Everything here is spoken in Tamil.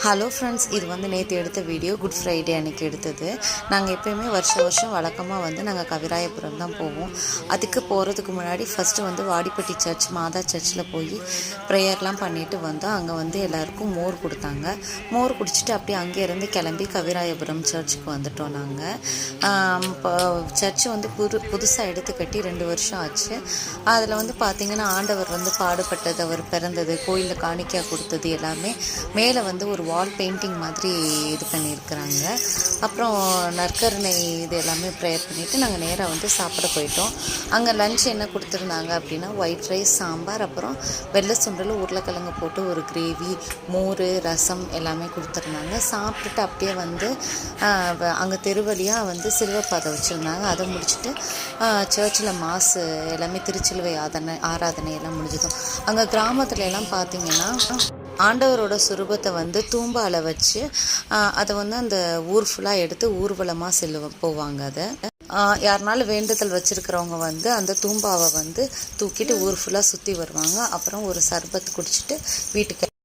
ஹலோ ஃப்ரெண்ட்ஸ், இது வந்து நேற்று எடுத்த வீடியோ. குட் ஃப்ரைடே அன்றைக்கி எடுத்தது. நாங்கள் எப்போயுமே வருஷம் வழக்கமாக வந்து நாங்கள் கவிராயபுரம் தான் போவோம். அதுக்கு போகிறதுக்கு முன்னாடி ஃபஸ்ட்டு வந்து வாடிப்பட்டி சர்ச் மாதா சர்ச்சில் போய் ப்ரேயர்லாம் பண்ணிவிட்டு வந்தோம். அங்கே வந்து எல்லாேருக்கும் மோர் கொடுத்தாங்க. மோர் குடிச்சிட்டு அப்படியே அங்கேருந்து கிளம்பி கவிராயபுரம் சர்ச்சுக்கு வந்துட்டோம். நாங்கள் இப்போ சர்ச்சு வந்து புதுசாக எடுத்து கட்டி 2 வருஷம் ஆச்சு. அதில் வந்து பார்த்திங்கன்னா ஆண்டவர் வந்து பாடுபட்டது, அவர் பிறந்தது, கோயிலில் காணிக்கையாக கொடுத்தது எல்லாமே மேலே வந்து ஒரு வால் பெயிண்டிங் மாதிரி இது பண்ணியிருக்கிறாங்க. அப்புறம் நற்கருணை இது எல்லாமே ப்ரேயர் பண்ணிவிட்டு நாங்கள் நேராக வந்து சாப்பிட போயிட்டோம். அங்கே லன்ச் என்ன கொடுத்துருந்தாங்க அப்படின்னா ஒயிட் ரைஸ், சாம்பார், அப்புறம் வெள்ளை சுண்டல், உருளைக்கிழங்கு போட்டு ஒரு கிரேவி, மோர், ரசம் எல்லாமே கொடுத்துருந்தாங்க. சாப்பிட்டுட்டு அப்படியே வந்து அங்கே தெருவழியாக வந்து சில்வர் பாதை வச்சுருந்தாங்க. அதை முடிச்சுட்டு சர்ச்சில் மாசு எல்லாமே திருச்சிலுவை ஆராதனை எல்லாம் முடிஞ்சதும் அங்கே கிராமத்துல எல்லாம் பார்த்திங்கன்னா ஆண்டவரோட சுரூபத்தை வந்து தூம்பால் வச்சு அதை வந்து அந்த ஊர் ஃபுல்லாக எடுத்து ஊர்வலமாக போவாங்க. அதை யாருனாலும் வேண்டுதல் வச்சுருக்கிறவங்க வந்து அந்த தூம்பாவை வந்து தூக்கிட்டு ஊர் ஃபுல்லாக சுற்றி வருவாங்க. அப்புறம் ஒரு சர்பத் குடிச்சிட்டு வீட்டுக்கு